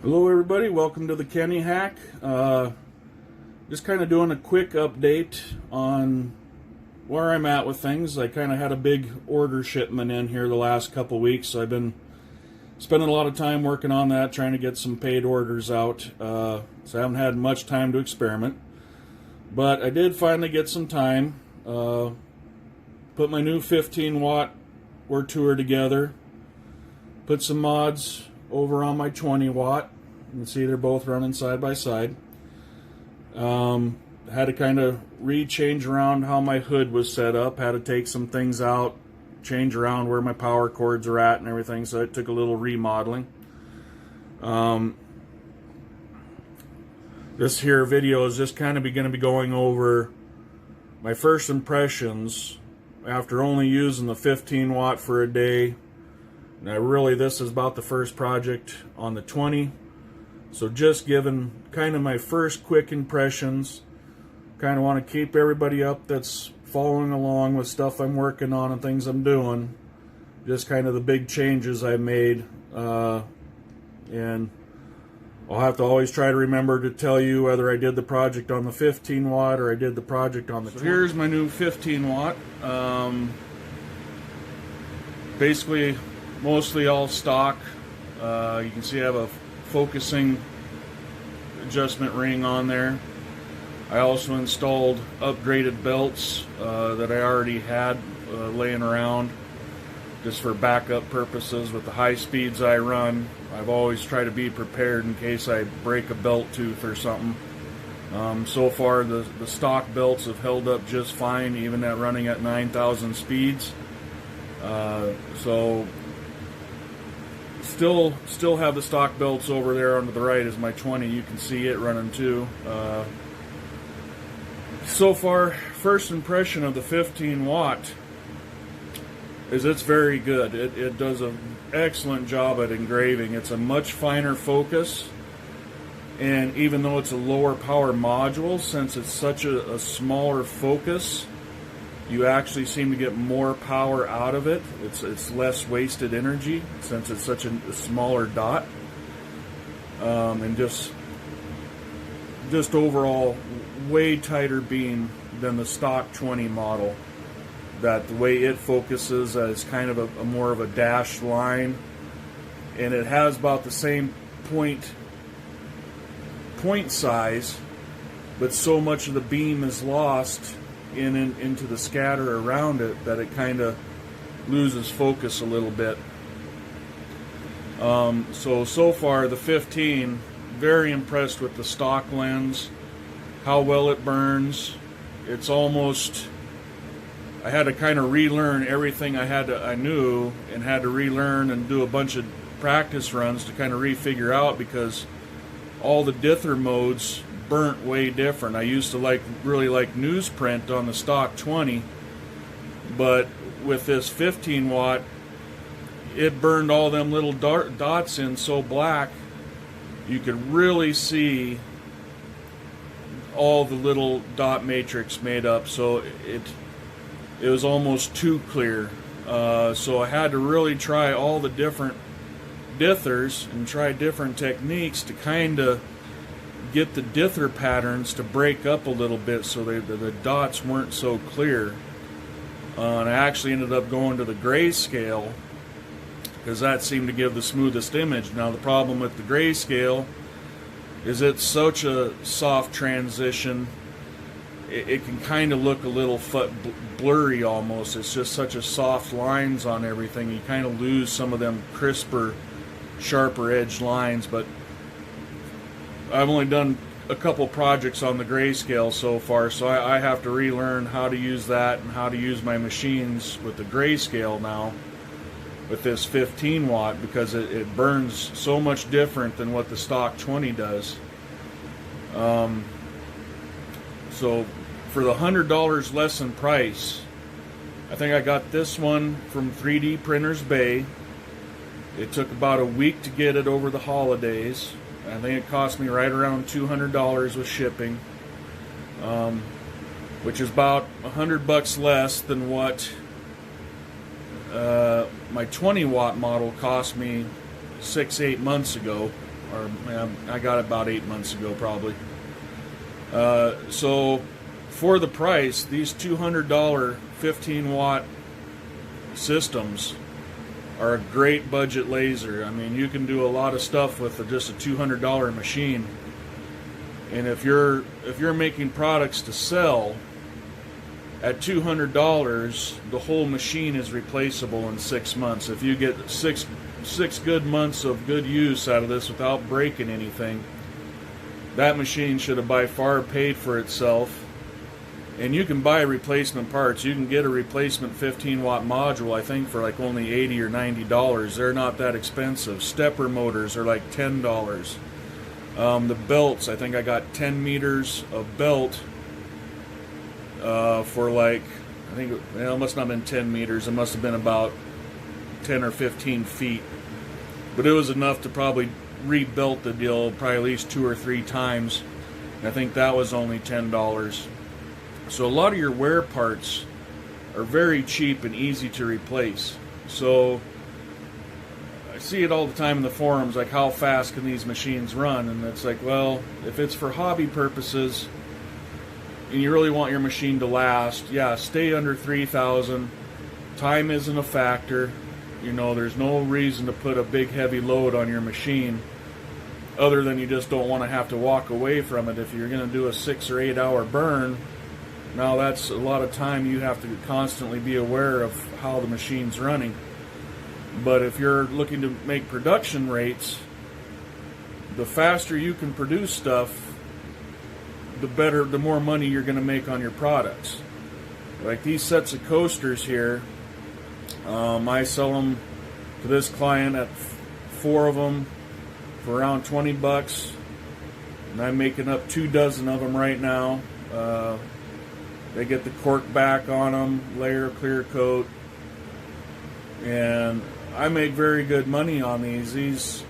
Hello everybody, welcome to the Kenny Hack. Just kind of doing a quick update on where I'm at with things. I kind of had a big order shipment in here the last couple weeks, so I've been spending a lot of time working on that, trying to get some paid orders out. So I haven't had much time to experiment. But I did finally get some time. Put my new 15 watt Ortur together. Put some mods over on my 20 watt. You can see they're both running side by side. Had to kind of change around how my hood was set up. Had to take some things out, change around where my power cords are at and everything, so it took a little remodeling. This here video is just kind of going to be going over my first impressions after only using the 15 watt for a day. Now really this is about the first project on the 20, so just giving kind of my first quick impressions. Kind of want to keep everybody up that's following along with stuff I'm working on and things I'm doing, just kind of the big changes I made, and I'll have to always try to remember to tell you whether I did the project on the 15 watt or I did the project on the 20. Here's my new 15 watt. Basically mostly all stock. You can see I have a focusing adjustment ring on there. I also installed upgraded belts that I already had laying around just for backup purposes. With the high speeds I run, I've always tried to be prepared in case I break a belt tooth or something. So far the stock belts have held up just fine, even at running at 9,000 speeds. So still have the stock belts over there on the right as my 20. You can see it running too. So far, first impression of the 15 watt is it's very good. It does an excellent job at engraving. It's a much finer focus, and even though it's a lower power module, since it's such a smaller focus, you actually seem to get more power out of it. It's less wasted energy since it's such a smaller dot, and just overall way tighter beam than the stock 20 model. That the way it focuses as kind of a more of a dashed line, and it has about the same point size, but so much of the beam is lost into the scatter around it that it kind of loses focus a little bit. So far the 15, very impressed with the stock lens, how well it burns. It's almost, I had to kind of relearn everything I knew, and had to relearn and do a bunch of practice runs to kind of refigure out, because all the dither modes burnt way different. I used to really like newsprint on the stock 20, but with this 15 watt, it burned all them little dots in so black you could really see all the little dot matrix made up. So it was almost too clear. So I had to really try all the different dithers and try different techniques to kind of get the dither patterns to break up a little bit, so the dots weren't so clear. And I actually ended up going to the grayscale because that seemed to give the smoothest image. Now the problem with the grayscale is it's such a soft transition, it can kind of look a little blurry almost. It's just such a soft lines on everything. You kind of lose some of them crisper, sharper edge lines. But I've only done a couple projects on the grayscale so far, so I have to relearn how to use that and how to use my machines with the grayscale now with this 15 watt, because it burns so much different than what the stock 20 does. So for the $100 less in price, I think I got this one from 3D Printers Bay. It took about a week to get it over the holidays. I think it cost me right around $200 with shipping, which is about $100 less than what my 20 watt model cost me 6-8 months ago. or I got it about 8 months ago probably. So for the price, these $200 15 watt systems are a great budget laser. I mean, you can do a lot of stuff with just a $200 machine. And if you're making products to sell at $200, the whole machine is replaceable in 6 months. If you get six good months of good use out of this without breaking anything, that machine should have by far paid for itself. And you can buy replacement parts. You can get a replacement 15 watt module, I think, for like only $80 or $90. They're not that expensive. Stepper motors are like $10. The belts, I think I got 10 meters of belt for like, I think it must not have been 10 meters. It must have been about 10 or 15 feet. But it was enough to probably rebuild the deal probably at least 2 or 3 times. And I think that was only $10. So a lot of your wear parts are very cheap and easy to replace. So I see it all the time in the forums, like how fast can these machines run? And it's like, well, if it's for hobby purposes and you really want your machine to last, yeah, stay under 3,000. Time isn't a factor. You know, there's no reason to put a big heavy load on your machine other than you just don't want to have to walk away from it. If you're going to do a 6 or 8 hour burn, now that's a lot of time you have to constantly be aware of how the machine's running. But if you're looking to make production rates, the faster you can produce stuff, the better, the more money you're going to make on your products. Like these sets of coasters here, I sell them to this client at 4 of them for around 20 bucks, and I'm making up 2 dozen of them right now. They get the cork back on them, layer clear coat, and I make very good money on these. These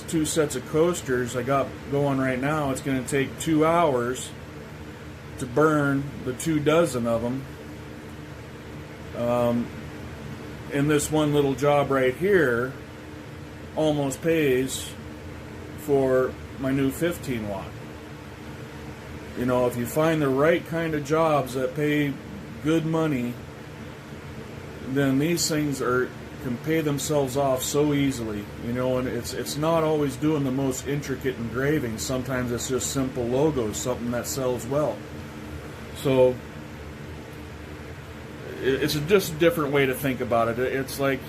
2 sets of coasters I got going right now, it's going to take 2 hours to burn the 2 dozen of them. And this one little job right here almost pays for my new 15 watt. You know, if you find the right kind of jobs that pay good money, then these things can pay themselves off so easily. You know, and it's not always doing the most intricate engraving. Sometimes it's just simple logos, something that sells well. So it's just a different way to think about it. It's like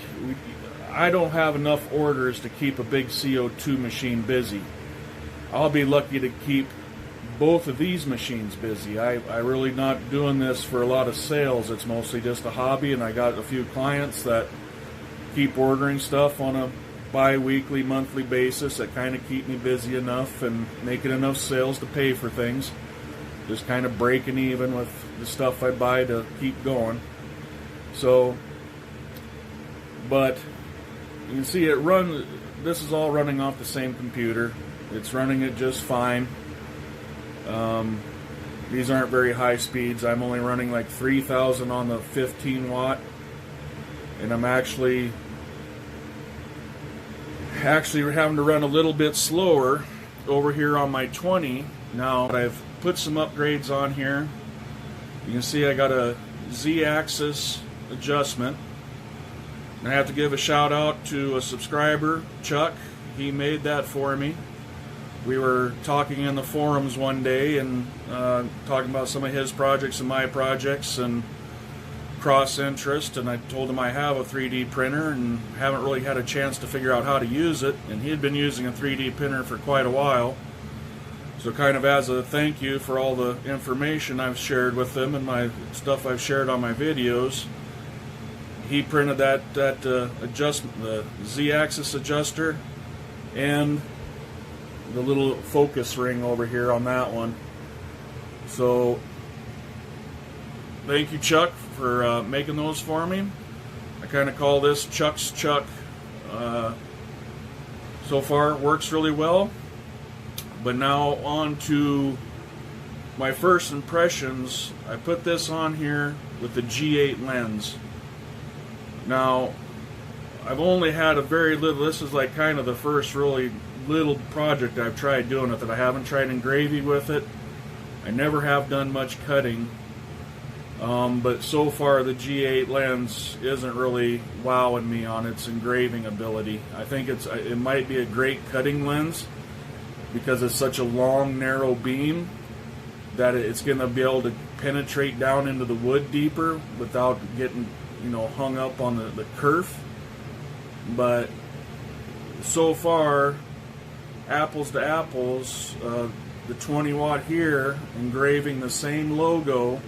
I don't have enough orders to keep a big CO2 machine busy. I'll be lucky to keep both of these machines busy. I really not doing this for a lot of sales. It's mostly just a hobby, and I got a few clients that keep ordering stuff on a bi-weekly, monthly basis that kind of keep me busy enough and making enough sales to pay for things. Just kind of breaking even with the stuff I buy to keep going. So, but you can see it run. This is all running off the same computer. It's running it just fine. These aren't very high speeds. I'm only running like 3,000 on the 15 watt, and I'm actually having to run a little bit slower over here on my 20. Now I've put some upgrades on here. You can see I got a Z-axis adjustment. And I have to give a shout out to a subscriber, Chuck. He made that for me. We were talking in the forums one day and talking about some of his projects and my projects and cross interest, and I told him I have a 3D printer and haven't really had a chance to figure out how to use it, and he had been using a 3D printer for quite a while. So kind of as a thank you for all the information I've shared with him and my stuff I've shared on my videos, he printed that adjustment, the Z-axis adjuster, and the little focus ring over here on that one. So thank you, Chuck, for making those for me. I kind of call this Chuck's Chuck. So far it works really well. But now on to my first impressions. I put this on here with the G8 lens. Now, I've only had a very little, this is like kind of the first really little project I've tried doing with it. I haven't tried engraving with it. I never have done much cutting. But so far the G8 lens isn't really wowing me on its engraving ability. I think it might be a great cutting lens because it's such a long, narrow beam that it's going to be able to penetrate down into the wood deeper without getting, hung up on the kerf. But so far, apples to apples, the 20 watt here engraving the same logo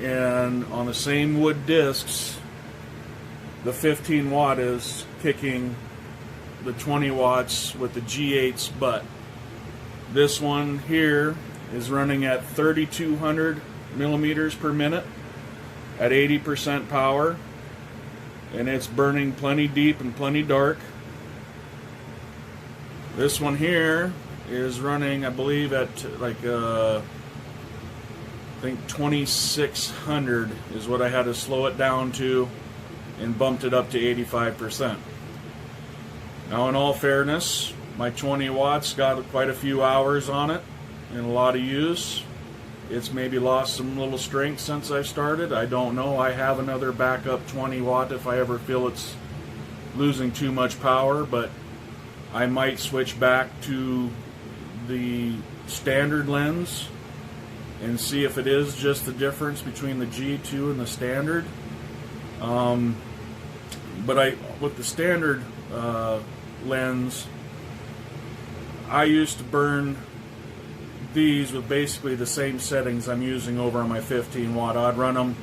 and on the same wood discs, the 15 watt is kicking the 20 watts with the G8's butt. This one here is running at 3200 millimeters per minute at 80% power, and it's burning plenty deep and plenty dark. This one here is running, I believe, at I think 2600 is what I had to slow it down to, and bumped it up to 85%. Now, in all fairness, my 20 watts got quite a few hours on it and a lot of use. It's maybe lost some little strength since I started. I don't know. I have another backup 20 watt if I ever feel it's losing too much power, but I might switch back to the standard lens and see if it is just the difference between the G2 and the standard. But with the standard lens, I used to burn these with basically the same settings I'm using over on my 15 watt. I'd run them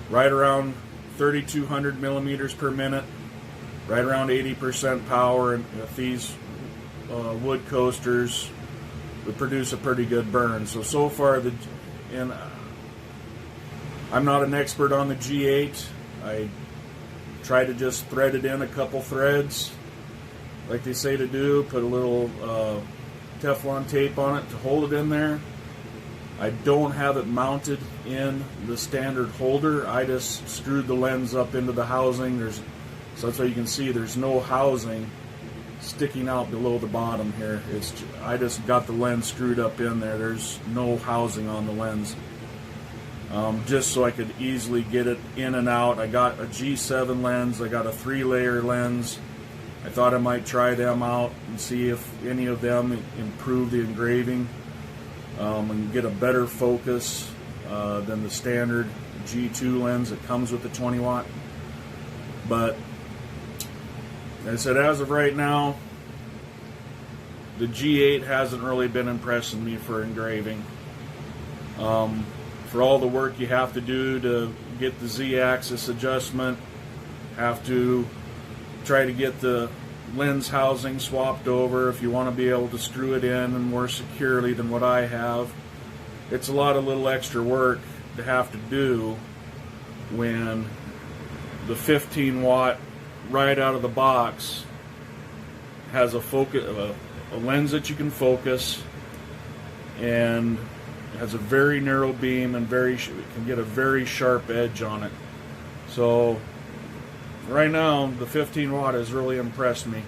right around 3200 millimeters per minute, right around 80% power, and if these wood coasters would produce a pretty good burn. So far, I'm not an expert on the G8. I try to just thread it in a couple threads, like they say to do, put a little Teflon tape on it to hold it in there. I don't have it mounted in the standard holder. I just screwed the lens up into the housing. So that's why you can see there's no housing sticking out below the bottom here. I just got the lens screwed up in there. There's no housing on the lens. Just so I could easily get it in and out. I got a G7 lens. I got a 3-layer lens. I thought I might try them out and see if any of them improve the engraving and get a better focus than the standard G2 lens that comes with the 20 watt. But I said, as of right now, the G8 hasn't really been impressing me for engraving. For all the work you have to do to get the Z-axis adjustment, have to try to get the lens housing swapped over if you want to be able to screw it in and more securely than what I have. It's a lot of little extra work to have to do when the 15 watt right out of the box has a lens that you can focus, and has a very narrow beam and can get a very sharp edge on it. So right now the 15 watt has really impressed me.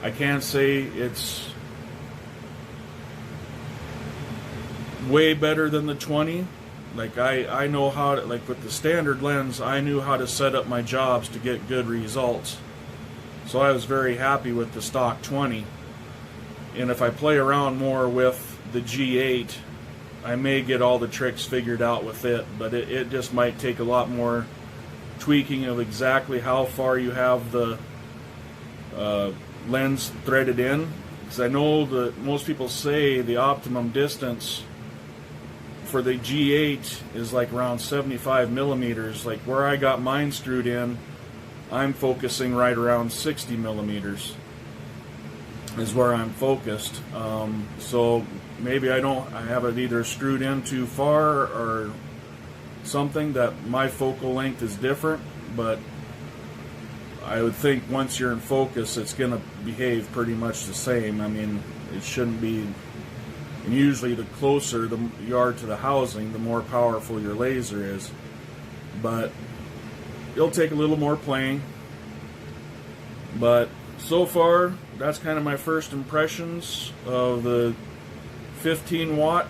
I can't say it's way better than the 20. Like I know how to, like with the standard lens, I knew how to set up my jobs to get good results. So I was very happy with the stock 20. And if I play around more with the G8, I may get all the tricks figured out with it, but it just might take a lot more tweaking of exactly how far you have the lens threaded in. Because I know that most people say the optimum distance for the G8 is like around 75 millimeters. Like where I got mine screwed in, I'm focusing right around 60 millimeters is where I'm focused. So maybe I have it either screwed in too far or something, that my focal length is different, but I would think once you're in focus it's going to behave pretty much the same. I mean, it shouldn't be. And usually the closer you are to the housing, the more powerful your laser is. But it'll take a little more playing. But So far, that's kind of my first impressions of the 15 watt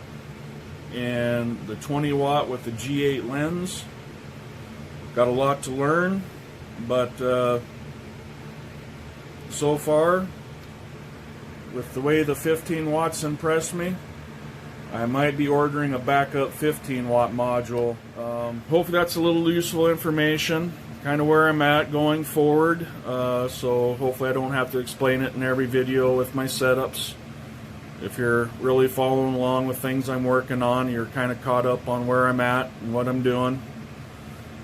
and the 20 watt with the G8 lens. Got a lot to learn, but so far, with the way the 15 watts impressed me, I might be ordering a backup 15 watt module. Hopefully that's a little useful information, kind of where I'm at going forward. So hopefully I don't have to explain it in every video with my setups. If you're really following along with things I'm working on, you're kind of caught up on where I'm at and what I'm doing.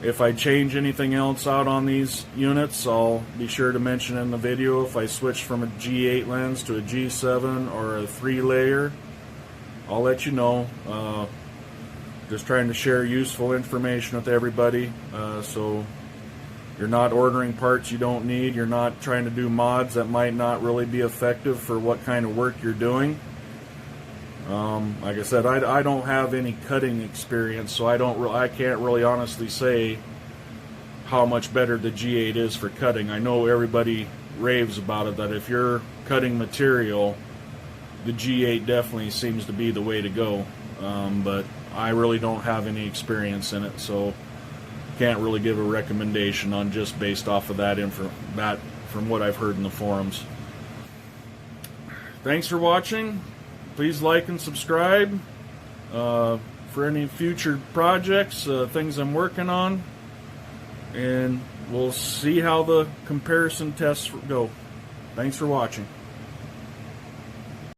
If I change anything else out on these units, I'll be sure to mention in the video. If I switch from a G8 lens to a G7 or a 3-layer, I'll let you know. Just trying to share useful information with everybody, so you're not ordering parts you don't need. You're not trying to do mods that might not really be effective for what kind of work you're doing. Like I said, I don't have any cutting experience, so I can't really honestly say how much better the G8 is for cutting. I know everybody raves about it, that if you're cutting material, the G8 definitely seems to be the way to go. But I really don't have any experience in it, so can't really give a recommendation on just based off of that from what I've heard in the forums. Thanks for watching. Please like and subscribe for any future projects, things I'm working on, and we'll see how the comparison tests go. Thanks for watching.